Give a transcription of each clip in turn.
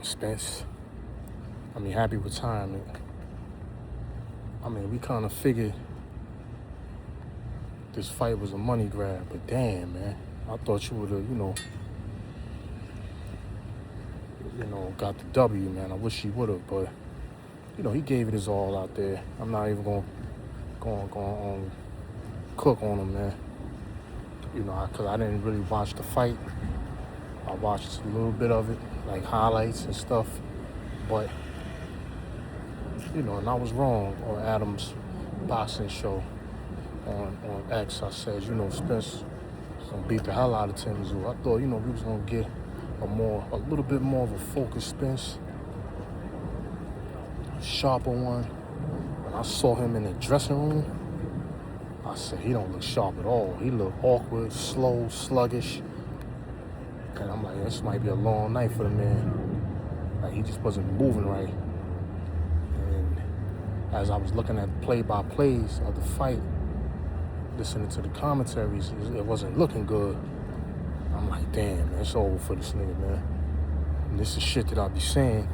Spence. Happy retirement. We kind of figured this fight was a money grab, but damn, man. I thought you would have, got the W, man. I wish he would have, but, he gave it his all out there. I'm not even going to cook on him, man. Because I didn't really watch the fight. I watched a little bit of it, like highlights and stuff, but, and I was wrong on Adam's boxing show on X. I said, Spence was going to beat the hell out of Tim Tszyu. I thought, we was going to get a little bit more of a focused Spence, a sharper one. When I saw him in the dressing room, I said, he don't look sharp at all. He looked awkward, slow, sluggish. And I'm like, this might be a long night for the man. Like, he just wasn't moving right. And as I was looking at play-by-plays of the fight, listening to the commentaries, it wasn't looking good. I'm like, damn, man, it's over for this nigga, man. And this is shit that I'll be saying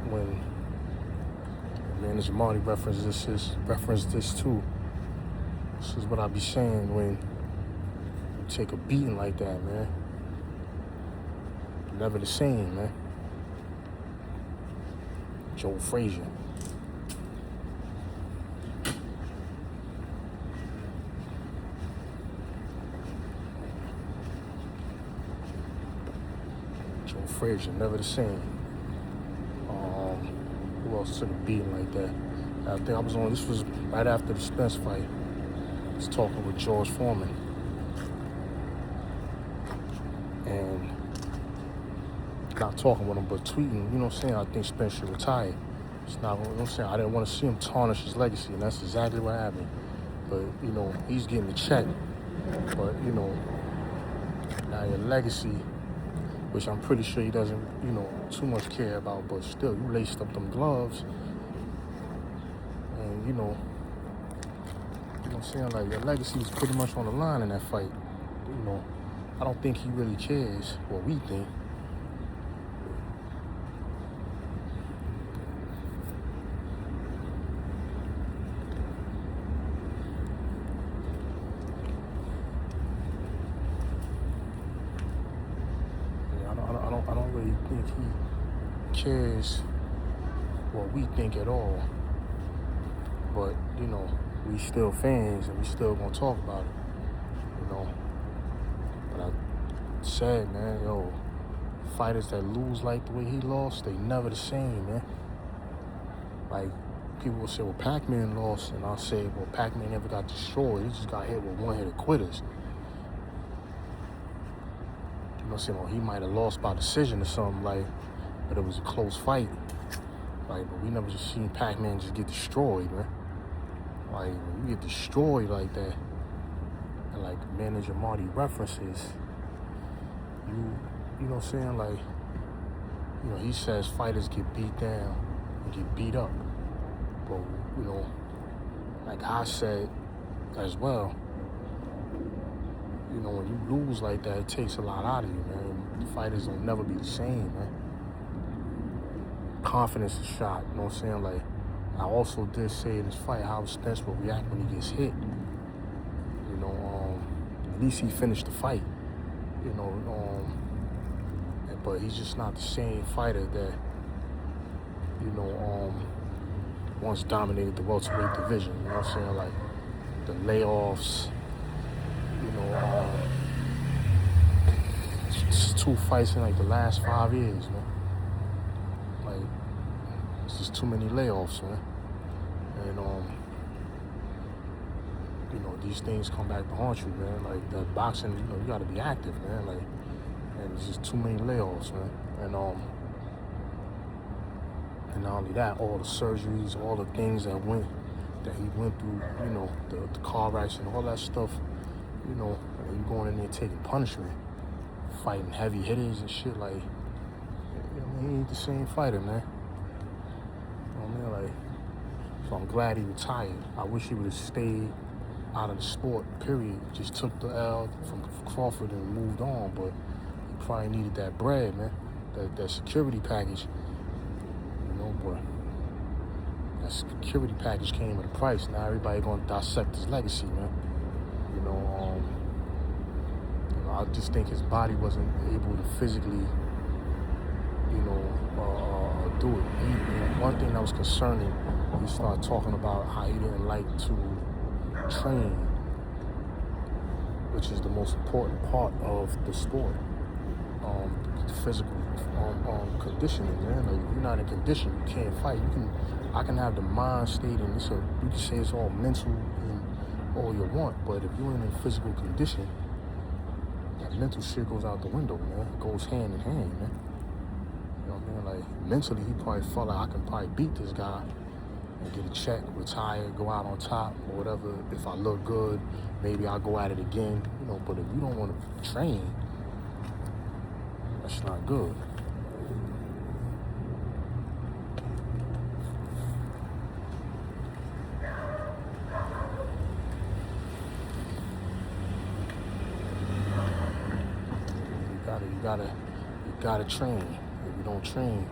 when Manager Marty referenced this too. This is what I'll be saying when you take a beating like that, man. Never the same, man. Joe Frazier. Frazier, never the same. Who else took a beating like that? I think this was right after the Spence fight. I was talking with George Foreman. And not talking with him, but tweeting, I think Spence should retire. It's not, I didn't want to see him tarnish his legacy, and that's exactly what happened. But, he's getting the check. But, now your legacy, which I'm pretty sure he doesn't, too much care about, but still, you laced up them gloves, and, like, your legacy is pretty much on the line in that fight. I don't think he really cares what we think. I don't really think he cares what we think at all. But, we still fans and we still gonna talk about it, But I said, man, fighters that lose like the way he lost, they never the same, man. Like, people will say, well, Pac-Man lost, and I'll say, well, Pac-Man never got destroyed. He just got hit with one-hitter quitters. Well, he might have lost by decision or something, like, but it was a close fight. Like, but we never just seen Pac-Man just get destroyed, man. Like, when you get destroyed like that, and like Manager Marty references, you know what I'm saying? Like, he says fighters get beat down and get beat up. But, like I said as well, when you lose like that, it takes a lot out of you, man. The fighters will never be the same, man. Confidence is shot, you know what I'm saying? Like, I also did say in this fight how Spence will react when he gets hit. At least he finished the fight, but he's just not the same fighter that, once dominated the welterweight division, you know what I'm saying? Like, the layoffs, it's 2 fights in like the last 5 years, man. Like, it's just too many layoffs, man. And these things come back to haunt you, man. Like, that boxing, you gotta be active, man. Like, and it's just too many layoffs, man. And not only that, all the surgeries, all the things that he went through, the car accident, all that stuff, and you going in there taking punishment, fighting heavy hitters and shit, like, he ain't the same fighter, man. Like, so I'm glad he retired. I wish he would have stayed out of the sport, period. Just took the L from Crawford and moved on, but he probably needed that bread, man. that security package, boy, that security package came at a price. Now everybody gonna dissect his legacy, man. I just think his body wasn't able to physically, do it. One thing that was concerning, he started talking about how he didn't like to train, which is the most important part of the sport. The physical conditioning, man. Like, if you're not in condition, you can't fight. I can have the mind state, and you can say it's all mental and all you want, but if you ain't in physical condition, that mental shit goes out the window, man. It goes hand in hand, man. You know what I mean? Like, mentally, he probably felt like I can probably beat this guy and get a check, retire, go out on top, or whatever. If I look good, maybe I'll go at it again, but if you don't want to train, that's not good. You gotta train. If you don't train,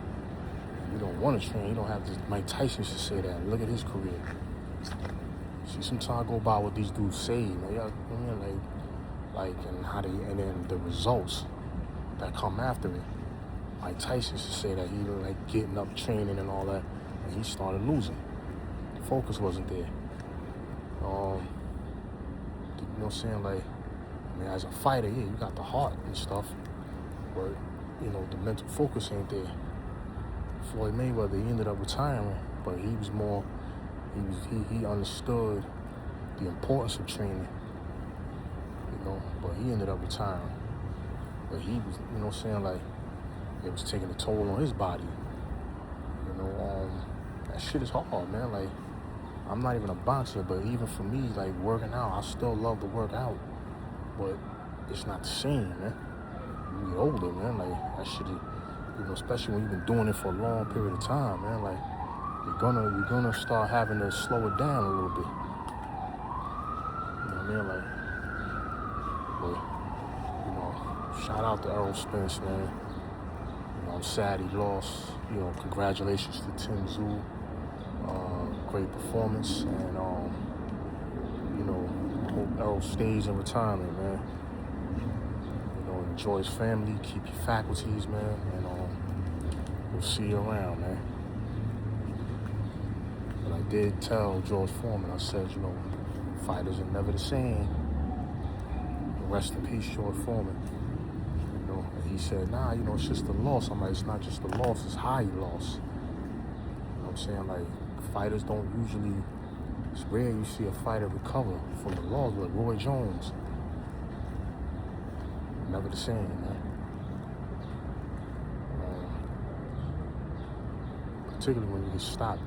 you don't want to train. You don't have to. Mike Tyson should say that. Look at his career. See, some time go by what these dudes say, man. And then the results that come after it. Mike Tyson should say that he like getting up, training, and all that, and he started losing. The focus wasn't there. You know what I'm saying? Like, as a fighter, yeah, you got the heart and stuff, but the mental focus ain't there. Floyd Mayweather, he ended up retiring, but he was more. He understood the importance of training. But he ended up retiring. But he was, like, it was taking a toll on his body. That shit is hard, man. Like, I'm not even a boxer, but even for me, like, working out, I still love to work out, but it's not the same, man. You get older, man. Like, that shit is, especially when you've been doing it for a long period of time, man. Like, you're gonna start having to slow it down a little bit. You know what I mean? Like, but, shout out to Errol Spence, man. I'm sad he lost. Congratulations to Tim Tszyu. Great performance, and hope Errol stays in retirement, man. Enjoy his family, keep your faculties, man, and we'll see you around, man. But I did tell George Foreman, I said, fighters are never the same. Rest in peace, George Foreman. And he said, nah, it's just a loss. I'm like, it's not just a loss, it's how you lost. You know what I'm saying? Like, fighters don't usually, it's rare you see a fighter recover from the loss, like Roy Jones. Never the same, man. Particularly when you get stopped.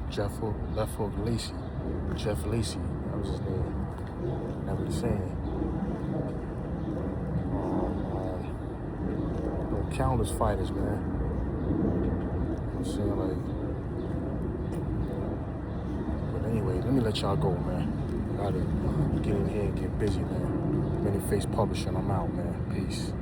Left hook Lacey. Jeff Lacey, that was his name. Never the same. Countless fighters, man. I'm saying, like, but anyway, let me let y'all go, man. Gotta get in here and get busy, man. Many Face Publishing, I'm out, man. Peace.